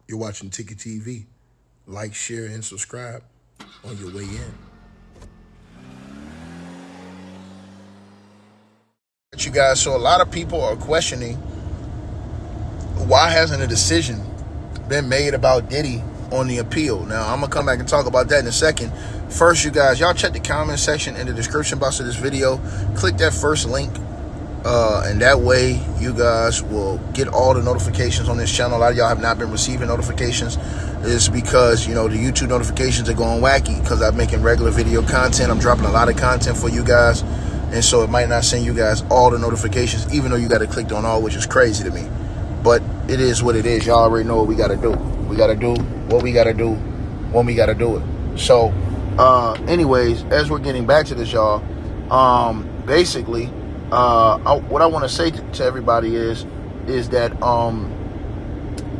You're watching Ticket TV. Like, share, and subscribe on your way in. You guys, so a lot of people are questioning why hasn't a decision been made about Diddy on the appeal. Now, I'm going to come back and talk about that in a second. First, you guys, y'all check the comment section in the description box of this video. Click that first link. And that way you guys will get all the notifications on this channel. A lot of y'all have not been receiving notifications. It's because, the YouTube notifications are going wacky because I'm making regular video content. I'm dropping a lot of content for you guys. And so it might not send you guys all the notifications, even though you got to click on all, which is crazy to me. But it is what it is. Y'all already know what we got to do. We got to do what we got to do when we got to do it. So, anyways, as we're getting back to this, y'all, basically, what I want to say to everybody is that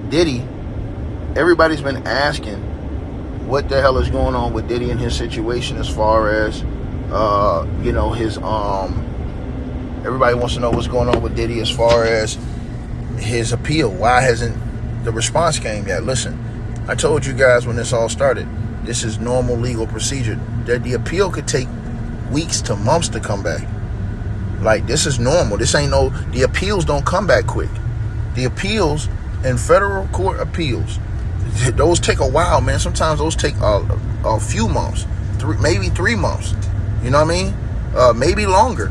Diddy, everybody's been asking what the hell is going on with Diddy and his situation as far as his everybody wants to know what's going on with Diddy as far as his appeal. Why hasn't the response came yet? Listen, I told you guys when this all started, this is normal legal procedure, that the appeal could take weeks to months to come back. Like, this is normal. This ain't the appeals don't come back quick. The appeals and federal court appeals, those take a while, man. Sometimes those take a few months, maybe 3 months. You know what I mean? Maybe longer.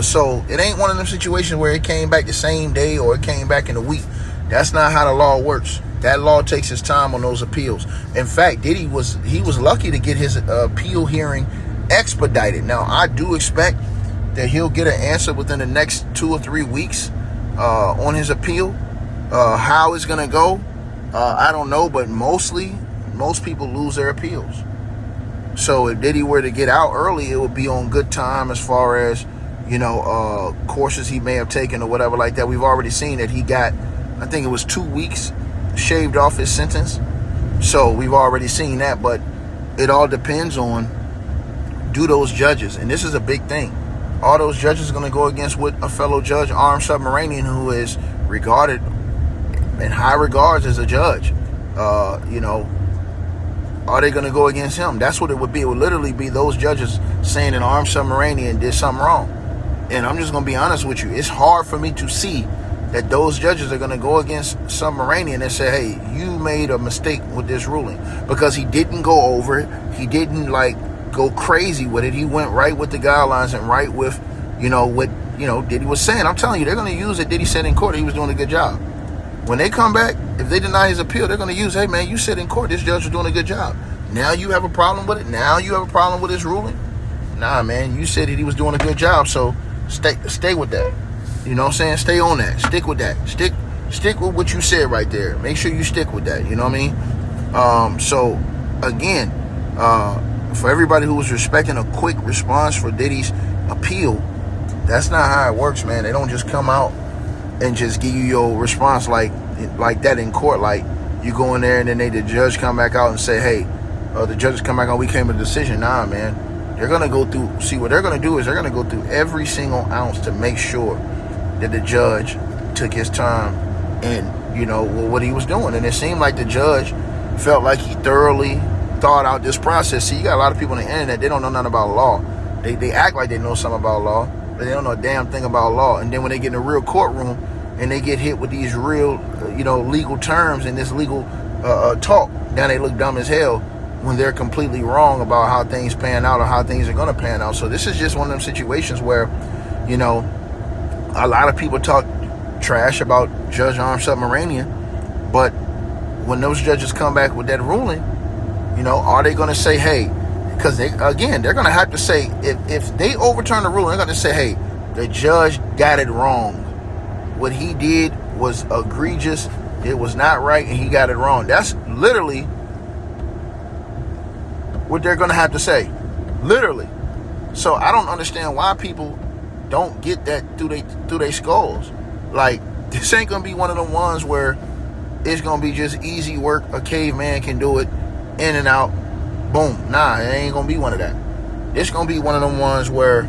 So it ain't one of them situations where it came back the same day or it came back in a week. That's not how the law works. That law takes its time on those appeals. In fact, Diddy was lucky to get his appeal hearing expedited. Now, I do expect that he'll get an answer within the next 2 or 3 weeks on his appeal. How it's going to go, I don't know, but most people lose their appeals. So if Diddy were to get out early, it would be on good time as far as, courses he may have taken or whatever like that. We've already seen that he got, I think it was 2 weeks shaved off his sentence. So we've already seen that, but it all depends on, do those judges, and this is a big thing, all those judges are going to go against what a fellow judge, armed submarinian, who is regarded in high regards as a judge, are they going to go against him? That's what it would be. It would literally be those judges saying an armed submarinian did something wrong. And I'm just going to be honest with you. It's hard for me to see that those judges are going to go against Submarinian and say, hey, you made a mistake with this ruling, because he didn't go over it. He didn't go crazy with it. He went right with the guidelines and right with, what, Diddy was saying. I'm telling you, they're going to use it. Diddy said in court he was doing a good job. When they come back, if they deny his appeal, they're going to use, hey, man, you said in court this judge was doing a good job. Now you have a problem with it? Now you have a problem with his ruling? Nah, man, you said that he was doing a good job, so stay with that. You know what I'm saying? Stay on that. Stick with that. Stick with what you said right there. Make sure you stick with that. You know what I mean? So, again, for everybody who was expecting a quick response for Diddy's appeal, that's not how it works, man. They don't just come out and just give you your response like that in court. Like, you go in there and then the judge come back out and say, hey, the judges come back out, we came to a decision. Nah, man. They're going to go through, see, what they're going to do is they're going to go through every single ounce to make sure that the judge took his time and, what he was doing. And it seemed like the judge felt like he thoroughly thought out this process. See, you got a lot of people on the internet, they don't know nothing about law. They act like they know something about law, but they don't know a damn thing about law. And then when they get in a real courtroom and they get hit with these real, legal terms and this legal talk, now they look dumb as hell when they're completely wrong about how things pan out or how things are going to pan out. So this is just one of them situations where, a lot of people talk trash about Judge Armed Submarinian, but when those judges come back with that ruling, are they going to say, hey, because they're going to have to say, if they overturn the ruling, they're going to say, hey, the judge got it wrong. What he did was egregious. It was not right, and he got it wrong. That's literally what they're going to have to say. Literally. So I don't understand why people don't get that through their skulls. Like, this ain't going to be one of them ones where it's going to be just easy work. A caveman can do it, in and out, boom. Nah, it ain't going to be one of that. It's going to be one of them ones where,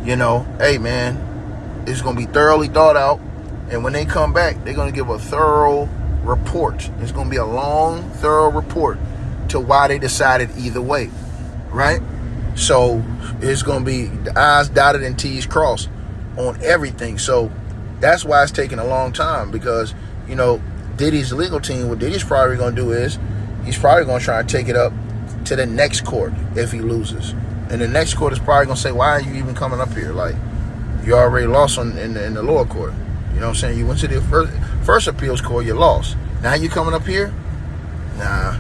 hey, man, it's going to be thoroughly thought out. And when they come back, they're going to give a thorough report. It's going to be a long, thorough report to why they decided either way, right? So it's going to be the I's dotted and T's crossed on everything. So that's why it's taking a long time, because, Diddy's legal team, what Diddy's probably going to do is he's probably going to try and take it up to the next court if he loses. And the next court is probably going to say, why are you even coming up here? Like, you already lost in the lower court. You know what I'm saying? You went to the first appeals court, you lost. Now you coming up here? Nah.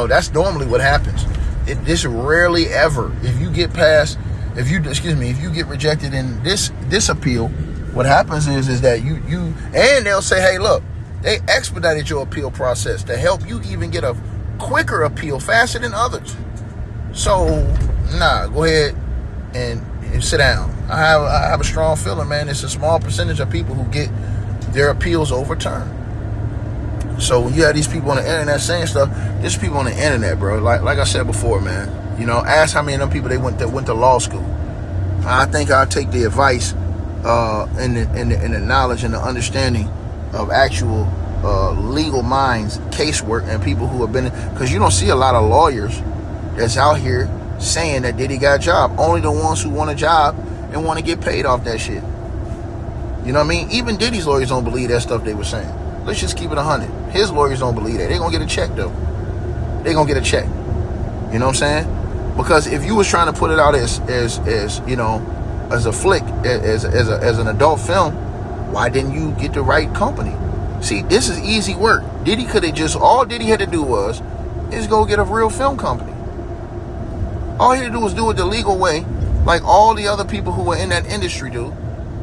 That's normally what happens. This rarely ever. If you get rejected in this appeal, what happens is that you and they'll say, hey, look, they expedited your appeal process to help you even get a quicker appeal, faster than others. So, go ahead and sit down. I have a strong feeling, man. It's a small percentage of people who get their appeals overturned. So when you have these people on the internet saying stuff, there's people on the internet, bro. Like I said before, man. Ask how many of them people they went to law school. I think I'll take the advice and the knowledge and the understanding of actual legal minds, casework, and people who have been, because you don't see a lot of lawyers that's out here saying that Diddy got a job. Only the ones who want a job and want to get paid off that shit. You know what I mean? Even Diddy's lawyers don't believe that stuff they were saying. Let's just keep it 100. His lawyers don't believe that. They're going to get a check, though. They're going to get a check. You know what I'm saying? Because if you was trying to put it out as a flick, as an adult film, why didn't you get the right company? See, this is easy work. Diddy could have all Diddy had to do is go get a real film company. All he had to do was do it the legal way, like all the other people who were in that industry do,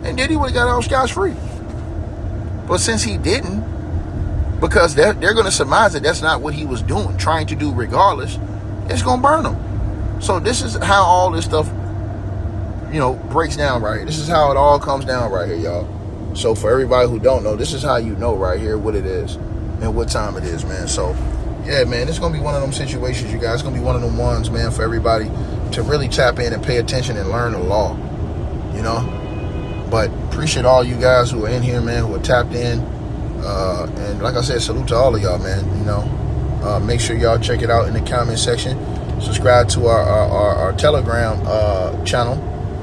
and Diddy would have got out scotch-free. But since he didn't, because they're going to surmise that that's not what he was doing, trying to do regardless, it's going to burn him. So this is how all this stuff, breaks down right here. This is how it all comes down right here, y'all. So for everybody who don't know, this is how you know right here what it is and what time it is, man. So, yeah, man, it's going to be one of them situations, you guys. It's going to be one of them ones, man, for everybody to really tap in and pay attention and learn the law, But appreciate all you guys who are in here, man, who are tapped in. And like I said, salute to all of y'all, man. Make sure y'all check it out in the comment section. Subscribe to our Telegram channel,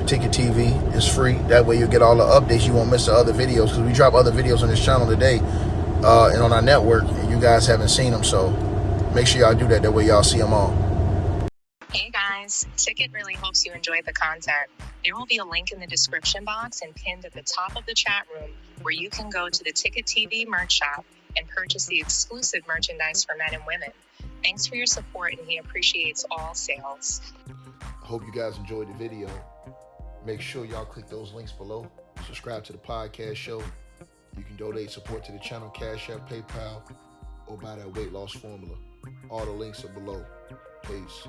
Ticket TV. It's free. That way you'll get all the updates. You won't miss the other videos, because we drop other videos on this channel today and on our network, and you guys haven't seen them. So make sure y'all do that. That way y'all see them all. Hey guys, Ticket really hopes you enjoyed the content. There will be a link in the description box and pinned at the top of the chat room where you can go to the Ticket TV merch shop and purchase the exclusive merchandise for men and women. Thanks for your support, and he appreciates all sales. I hope you guys enjoyed the video. Make sure y'all click those links below. Subscribe to the podcast show. You can donate support to the channel, Cash App, PayPal, or buy that weight loss formula. All the links are below. Peace.